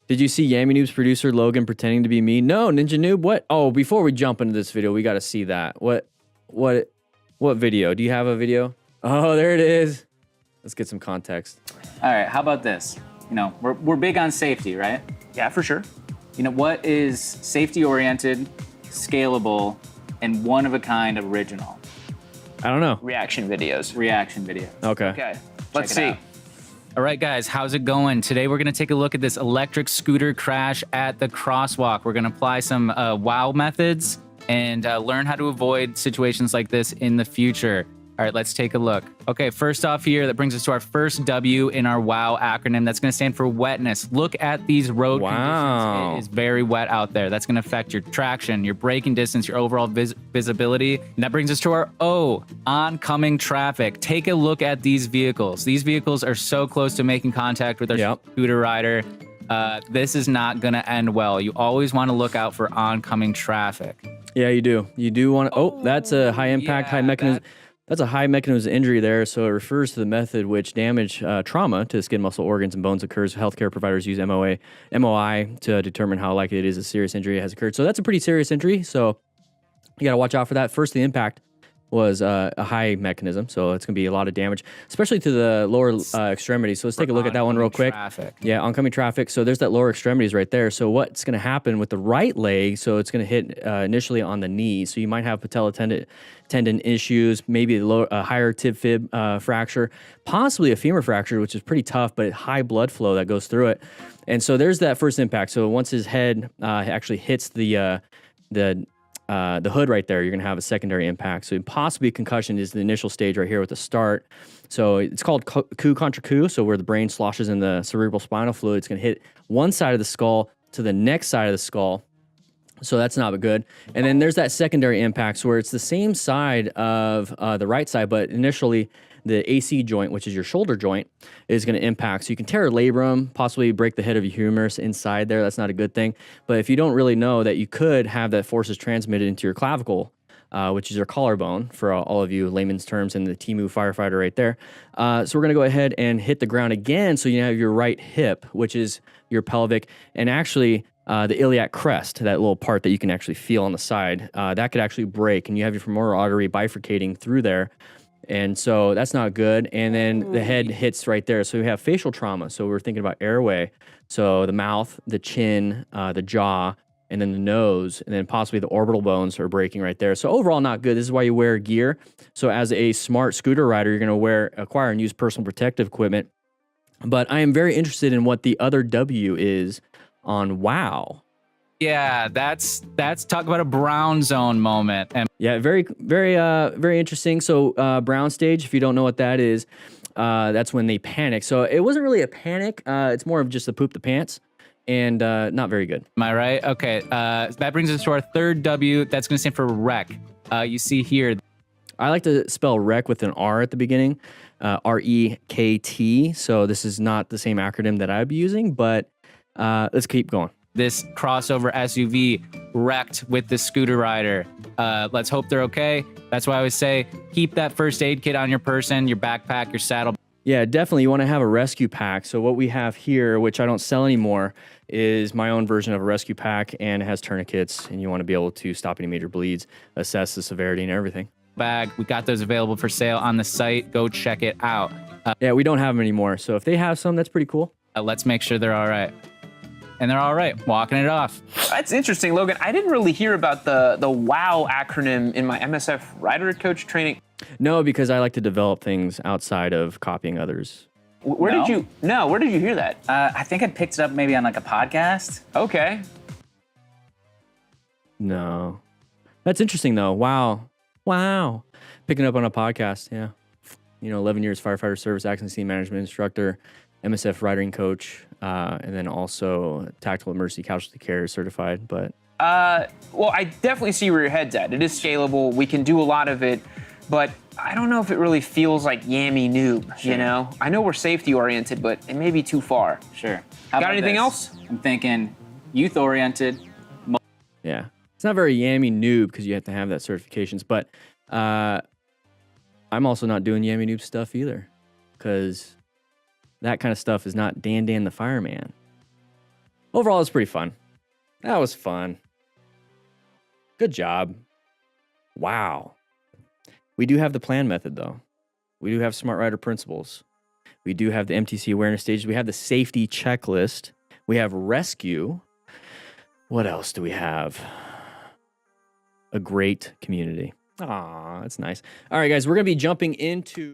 Did you see Yammie Noob's producer Logan pretending to be me? No, Ninja Noob. What? Oh, before we jump into this video, we got to see that. What video? Do you have a video? Oh, there it is. Let's get some context. All right, how about this? You know, we're big on safety, right? Yeah, for sure. You know, what is safety-oriented, scalable, and one-of-a-kind original? I don't know. Reaction videos. Reaction video. Okay. Okay, let's it see. out. All right, guys, how's it going? Today, we're gonna take a look at this electric scooter crash at the crosswalk. We're gonna apply some wow methods and learn how to avoid situations like this in the future. All right, let's take a look. Okay, first off here, that brings us to our first W in our WOW acronym. That's gonna stand for wetness. Look at these road conditions. It is very wet out there. That's gonna affect your traction, your braking distance, your overall visibility. And that brings us to our O, oncoming traffic. Take a look at these vehicles. These vehicles are so close to making contact with our scooter rider. This is not gonna end well. You always wanna look out for oncoming traffic. Yeah, you do. You do want to, oh, that's a high impact, high mechanism. That's a high mechanism injury there, so it refers to the method which damage trauma to the skin, muscle, organs, and bones occurs. Healthcare providers use MOI to determine how likely it is a serious injury has occurred. So that's a pretty serious injury, so you got to watch out for that. First, the impact was a high mechanism, so it's going to be a lot of damage, especially to the lower extremities. So let's take a look at that one real quick. Yeah, oncoming traffic. So there's that lower extremities right there. So what's going to happen with the right leg? So it's going to hit initially on the knee. So you might have patella tendon issues, maybe a higher tib fib fracture, possibly a femur fracture, which is pretty tough, but high blood flow that goes through it. And so there's that first impact. So once his head actually hits the hood right there, you're going to have a secondary impact. So possibly concussion is the initial stage right here with the start. So it's called coup contra coup. So where the brain sloshes in the cerebral spinal fluid, it's going to hit one side of the skull to the next side of the skull. So that's not good. And then there's that secondary impact where it's the same side of the right side, but initially the AC joint, which is your shoulder joint, is going to impact. So you can tear a labrum, possibly break the head of your humerus inside there. That's not a good thing. But if you don't really know that you could have that forces transmitted into your clavicle, which is your collarbone for all of you layman's terms, and the Timu firefighter right there. So we're going to go ahead and hit the ground again. So you have your right hip, which is your pelvic, and actually the iliac crest, that little part that you can actually feel on the side, that could actually break, and you have your femoral artery bifurcating through there. And so that's not good. And then the head hits right there. So we have facial trauma. So we're thinking about airway. So the mouth, the chin, the jaw, and then the nose, and then possibly the orbital bones are breaking right there. So overall, not good. This is why you wear gear. So as a smart scooter rider, you're going to acquire and use personal protective equipment. But I am very interested in what the other W is on WOW. Yeah, that's talk about a brown zone moment. And yeah, very interesting. So brown stage, if you don't know what that is, that's when they panic. So it wasn't really a panic. It's more of just a poop the pants, and not very good. Am I right? Okay. That brings us to our third W. That's going to stand for wreck. You see here. I like to spell wreck with an R at the beginning, R-E-K-T. So this is not the same acronym that I'd be using, but let's keep going. This crossover SUV wrecked with the scooter rider. Let's hope they're okay. That's why I always say, keep that first aid kit on your person, your backpack, your saddle. Yeah, definitely. You want to have a rescue pack. So what we have here, which I don't sell anymore, is my own version of a rescue pack, and it has tourniquets, and you want to be able to stop any major bleeds, assess the severity and everything. Bag. We got those available for sale on the site. Go check it out. Yeah, we don't have them anymore. So if they have some, that's pretty cool. Let's make sure they're all right. And they're all right, walking it off. That's interesting, Logan. I didn't really hear about the WOW acronym in my MSF rider coach training. No, because I like to develop things outside of copying others. Where did you hear that? I think I picked it up maybe on like a podcast. Okay. No. That's interesting though. Wow. Picking up on a podcast, yeah. 11 years firefighter service, accident scene management instructor, MSF riding coach, and then also tactical emergency casualty care certified. But well, I definitely see where your head's at. It is scalable. We can do a lot of it, but I don't know if it really feels like Yammie Noob. Sure. You know, I know we're safety oriented, but it may be too far. Sure. Got anything else? I'm thinking youth oriented. yeah, it's not very Yammie Noob because you have to have that certifications. But I'm also not doing Yammie Noob stuff either, because that kind of stuff is not Dan the Fireman. Overall, it's pretty fun. That was fun. Good job. Wow. We do have the plan method, though. We do have Smart Rider principles. We do have the MTC awareness stages. We have the safety checklist. We have rescue. What else do we have? A great community. Aw, that's nice. All right, guys, we're going to be jumping into...